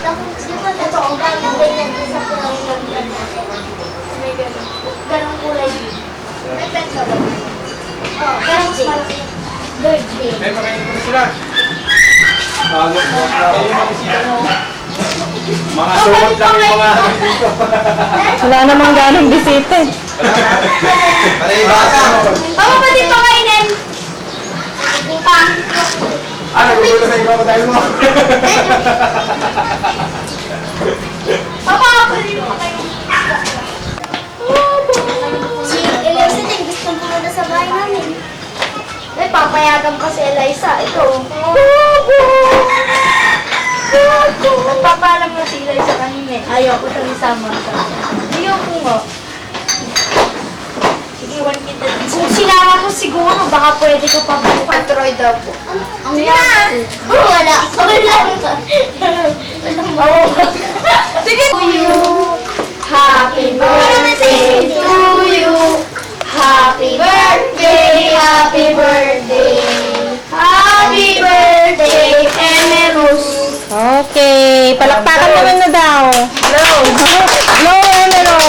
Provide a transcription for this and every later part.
Di ba ito, ang bagay ganyan, isa po lang yung may ganun. Ganun kulay din. May pet ka ba? Oo, ganun din. Birthday. May pakainin ko na sila. Ayun ang bisita nyo. Mga sumot lang yung mga dito. Wala namang ganong bisita eh. Panay basa. Ako ba din pakainin? Upang. Nagugulo sa iba ko tayo mo. Papa, ako din pakainin. Si Eliza din, gustong pumunta sa bahay namin. Ay, papayagan pa si Eliza. Ito. Nagpapaalam na si Eliza kanina. Ayaw ko siyang isama. Ayaw ko nga. Iwan kita. Kung sinama ko siguro, baka pwede ko pa buka. Troy daw po. Ang yan! Wala. Wala. Sige. To you. Happy birthday to you. Happy birthday, happy birthday. Happy birthday, Emerus. Okay, palakpakan naman na daw. Hello. No, no.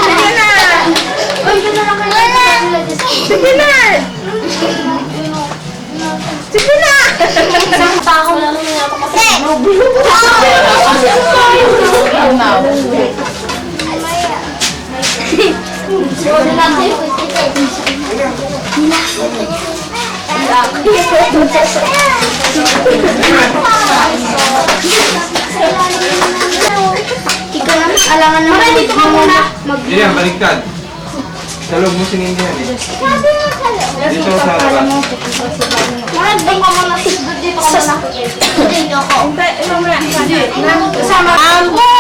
Sige na. Uy, gano'n lang kayo. Sige na. Sige na. Isang tao lang yung napakasal. Alangan naman dito ka muna. Yan, baliktad. Sa loob mo sinindihan eh. Dito sa labas. Doon ka muna. Dito ka muna. Dito ako. Kasama. Ako!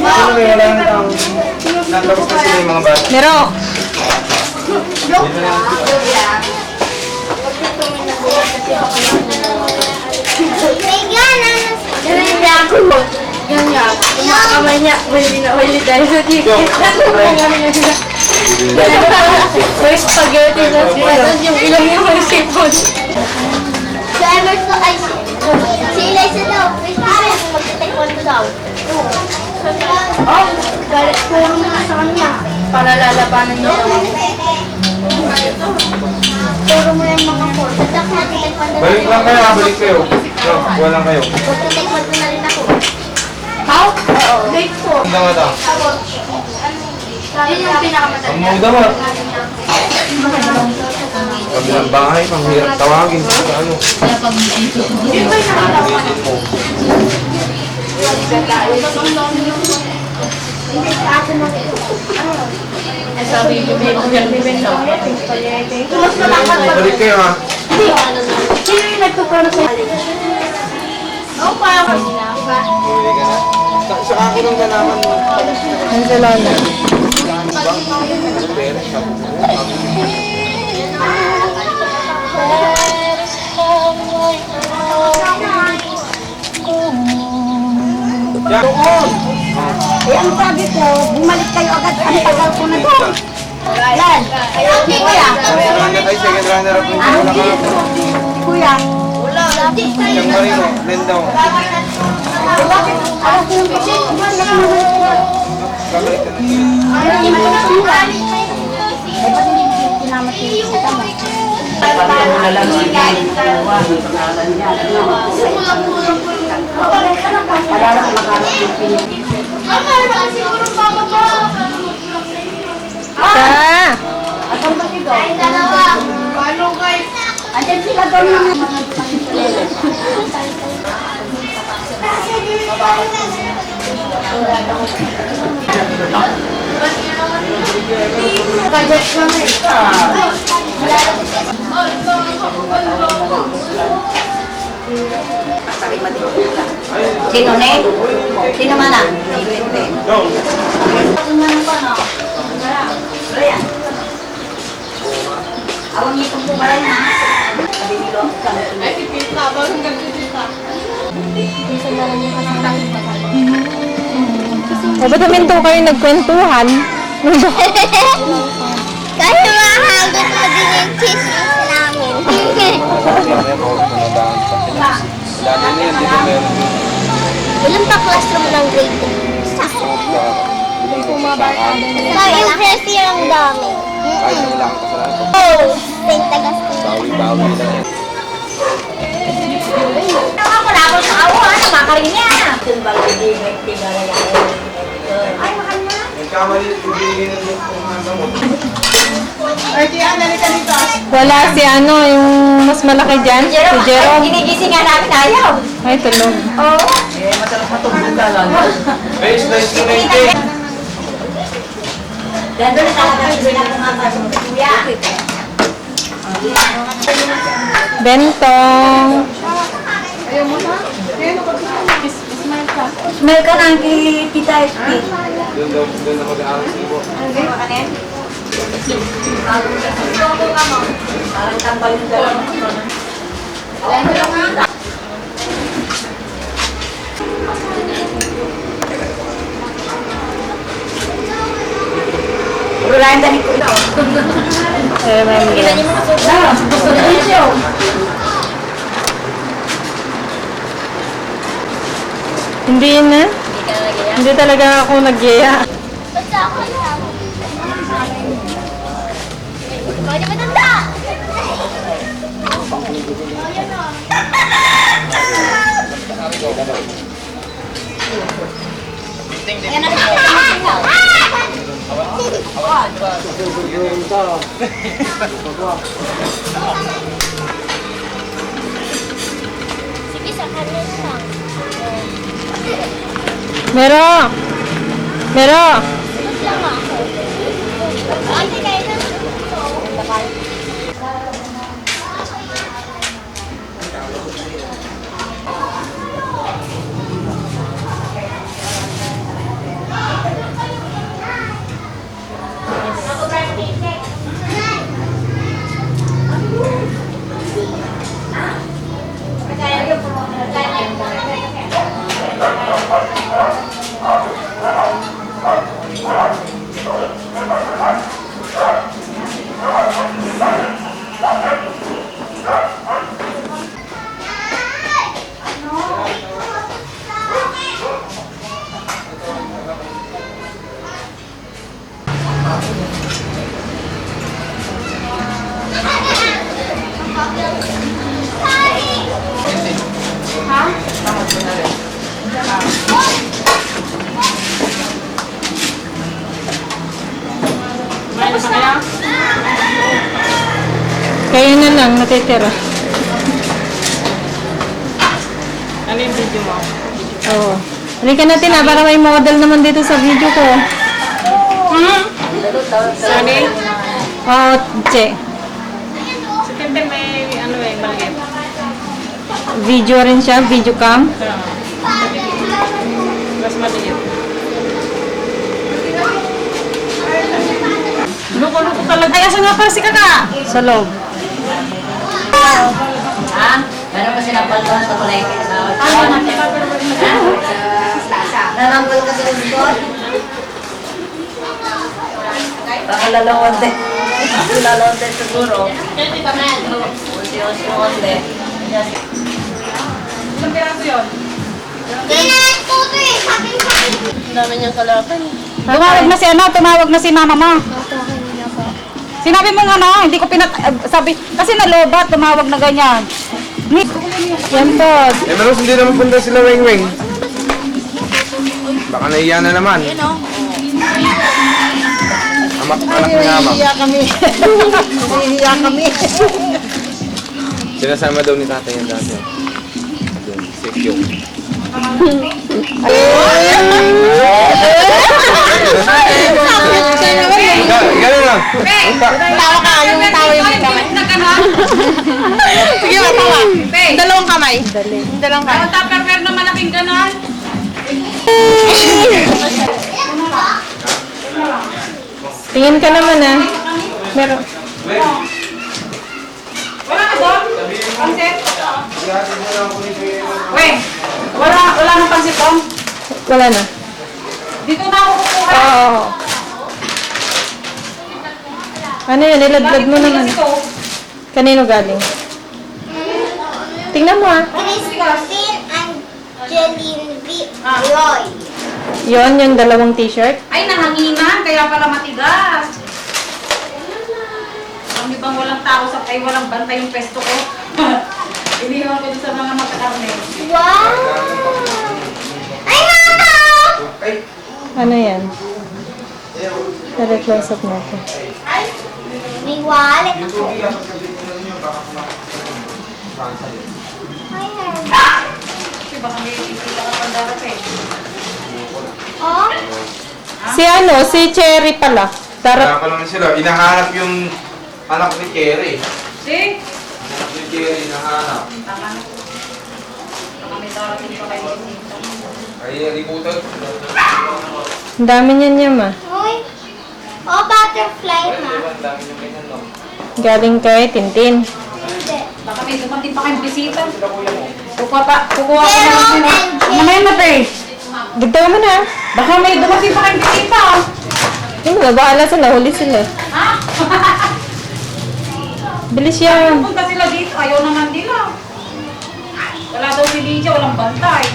Sino may wala na tao? Natapos na sila yung mga bata. Pero, Dito na lang. Yan niya. Kumakamay niya. Huli tayo sa ticket. May spaghetti na siya. Tapos yung ilang yung may sipon. Si Emerson ay si Eliza daw. May parang magte-taekwondo daw. Oh, galit ko na sa kanya. Para lalabanan niya naman. Turo mo yung mga court. Tatak natin taekwondo na Balik lang kayo, balik kayo. So, walang kayo. Magte-taekwondo na rin ako. How? Oo. Grade 4. Ang damat ah. Yun yung pinakamatanda. Ang mga damat. Kabilang bahay, panghirap tawagin. Sa ano? Yun ba yung nakakalaman? Balik kayo ah. Sino yung nagtuturo sa Oo, parang Bumili ka na. Sa kakulong ka naman mo. ang salona. Pera siya. Yan. Eh, ang sabi ko, bumalik kayo agad. Ang tagal ko na doon. Yan. Okay, kuya. Second runner up yung wala ka. Kuya. Siyang Marino, Lendong. Bakit? Alam ko yung kasi. Kakalik ka na siya. Eh, ba't hindi kinamat yung bisita mo? Ta! Andiyan sila doon naman. Budget kami. Sino ne? Sino man ah? Dong. Awang itong pumaran na. Sabi nilo. O ba't namin to kayo nagkwentuhan? Kasi mahagot mo din yung chismis namin. Dati na yan, di ba meron yun? Ilan pa classroom ng grade 3? Saka yung first year ang dami. Kahit na wala kang kasalanan. Oh, St. Augustine. Bawi-bawi lang yan. Nagkamali yung binigyan ng gamot. Wala si ano, yung mas malaki dyan. Si Jerome. Ginigising nga namin ayaw. Ay, tulog. Nice to meet you. Ganda na talaga sila pumapasok. Kuya. Bentong. Smell ka ng Tita SP. Doon na mag-aaral sa ibo. Parang tambal yung dalawa. Wala yung dali ko ito. Hindi na. Hindi talaga ako nagyaya. Ba't sa ako lang? Ikaw di matanda! Ayan na. Sige, sa kanan lang. Mero! Mero! Ba't lang ako? Ate, kayo na. Kayo na lang, natitira. Ano yung video mo? Oo. Halika natin para may model naman dito sa video ko. Sorry? Oo, che. Sa tinte may ano eh, maliit. Video rin siya, video cam. Mas maliit. Luko-luko talaga. Ay, asan nga pala si Kaka? Sa loob. Ha? Meron ba sinapal doon sa kulay? Narampal ka sa likod? Baka lalawad din. Lalawad din siguro. Unti-unti. Ilang piraso yun? Kailangan ko ito eh. Sakin. Ang dami niyang kalapan. Tumawag na si ano, tumawag na si mama mo. Sinabi mo nga na, hindi ko sabi, kasi nalobat, tumawag na ganyan. Yan po. Eh, Maros, hindi naman punta sila weng-weng. Baka naiya na naman. Anak ni Amang. kami. Nahihiya kami. Sinasama daw ni tatay yan dati. Doon, safe yung. Ganun lang. Tawa ka, yung tawa yung kamay. Sige, tawa. Dalawang kamay. Dalawang kamay. Ang tupperware na malaking ganon. Tingin ka naman ah. Meron. Wala ka doon? Pansit? Wait, wala nang pansit doon? Wala na. Dito na ako kukuha. Oo. Ano yun? Iladlad mo naman. Ito. Kanino galing? Tingnan mo ah. Crispy. Joy. Yon, yung dalawang t-shirt. Ay, nahanginan. Kaya pala matigas. Ang ibang walang tao sa ay walang bantay yung pesto ko. Iniwan ko dun sa mga matakarne. Wow! Ay, mama! Ano yan? Pero close up natin. Ay, may wallet ako. Ayan. Kasi baka may ikita ka pang darating. Oh? Si ano, si Cherry pala. Kaya pa naman sila. Inahanap yung anak ni Kerry. See? Anak ni Kerry, nahanap. Tama na. Baka may darating pa kayo dito. Ay, libutan. Ang dami niyan niya, ma. Uy. Oh, butterfly, ma. Ang dami yung ganyan, no? Galing kay Tintin. Hindi. Baka may dumating pa kayong bisita. Sila kuya mo. Kukuha ko Pero, ng sino. and Mamaya na, te. Digdaw mo na. Baka may dumating pa kayong bisita. Yung mga bahala sila, huli sila. Ha? Bilis yan. Punta sila dito. Ayaw naman nila. Wala daw si Lydia. Walang bantay.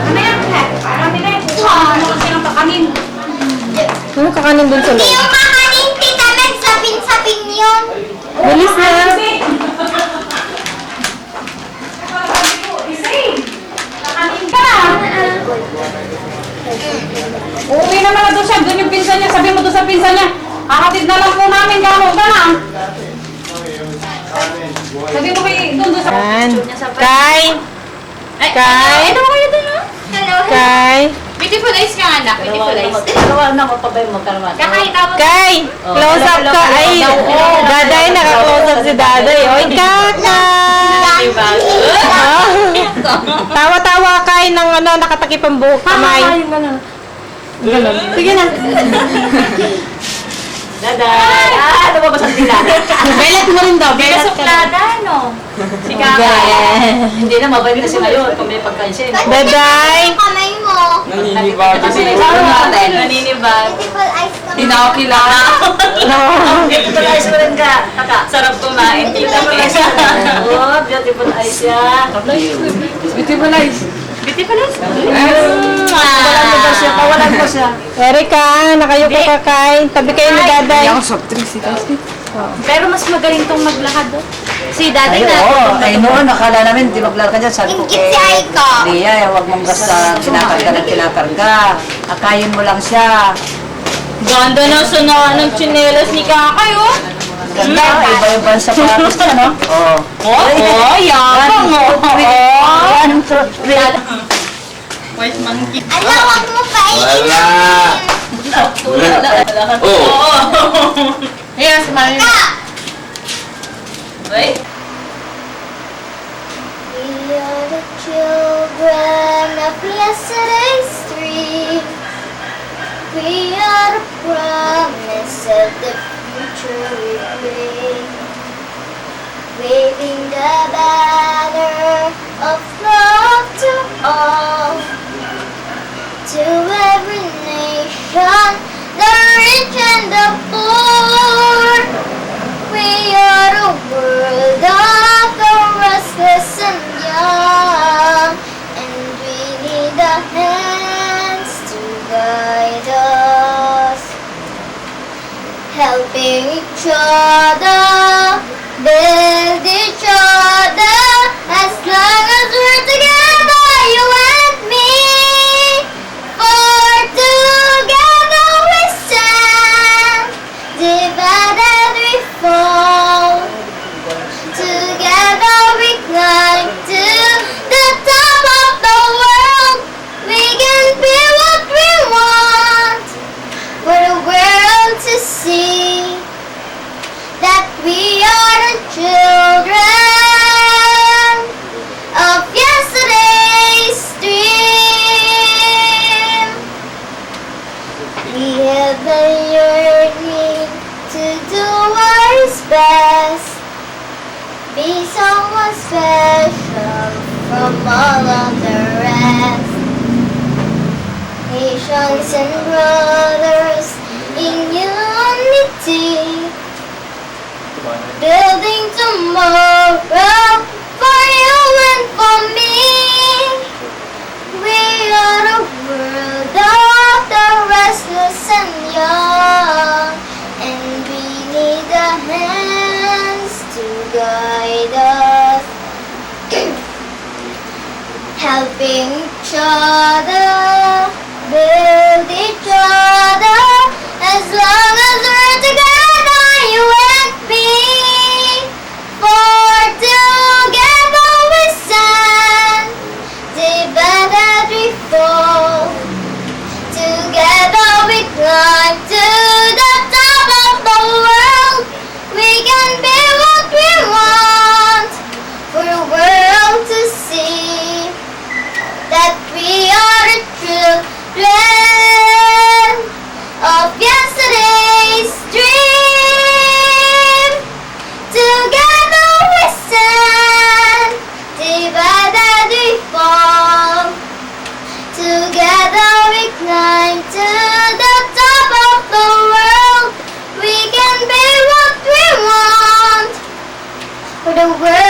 Ano yan? Marami na yan. Ano kasi ng kakanin? Ano kakanin dun sa Hindi loob? yung kakanin, tita, nagsapin-sapin yun. Bilis na. Kakanin ka. Uuwi naman na doon siya. Doon yung pinsan niya. Sabi mo doon sa pinsan niya. Kakatid na lang po namin. Gano'n ka na. Sabi mo kay doon sa... Yan. Kay. Kay. Ano mo kayo doon, no? Hello, Kay. Beautiful eyes ka, anak. Beautiful eyes. Kakahita mo. Kay. Close up ka. Ay. Daday, naka-close up si Daday. Oy, kakay. Diba? Ah. Tawa-tawa kay ng ano, nakatakip ang buhok kamay. Ganun. Sige na. Daday. Ano ba basang sila? Belat mo rin daw. Belat ka na. Suplada, no? Si Kakay. Hindi na, mabait na siya ngayon kung may pagkansya. Daday. yung kamay mo. Nanginibag. Kasi naninibag. Beautiful eyes ka. Hindi na ako kilala. Beautiful eyes mo rin ka. Kaka, sarap kumain. Beautiful eyes siya. Oh, beautiful eyes siya. Beautiful eyes. Beautiful eyes. Pawalan mo siya. Erika, nakayuko ka kay. Tabi kayo ni Daday. Pero mas magaling tong maglakad doon. Si daddy na. Ay noon, nakala namin, di maglalakad dyan. Sabi ko Ingit si Aiko. Lia, huwag mong basta kinakarga ng kinakarga. Akayin mo lang siya. Ganda na sa ng tsinelas ni Kakay, oh. Ganda, iba yung bansa patos niya, no? Oo. Oh, yabang, oh. One, two, three. Ala, wag mo pa Wala. Oh. Yes, mami. Wait. We are the children of yesterday's stream. We are the promise of the future we bring. Waving the banner of love to all. To every nation, the rich and the poor. We are the world of the restless and young, and we need the hands to guide us, helping each other, build each other, as long as we're together, you and me. For together we stand, divided we fall. Together we climb to the top of the world. We can be what we want for the world to see. That we are the children of yesterday's dream. We have a yearning to do what is best. Be someone special from all of the rest. Nations and brothers in unity. tomorrow for you and for me. We are the world of the restless and young, and we need the hands to guide us, helping each other, build each other, as long as we're together, you and me. For together we stand, together we fall, together we climb to the top of the world. We can be what we want for the world to see, that we are the children of yesterday's dream. Together we stand, divided we fall, together we climb to the top of the world. We can be what we want for the world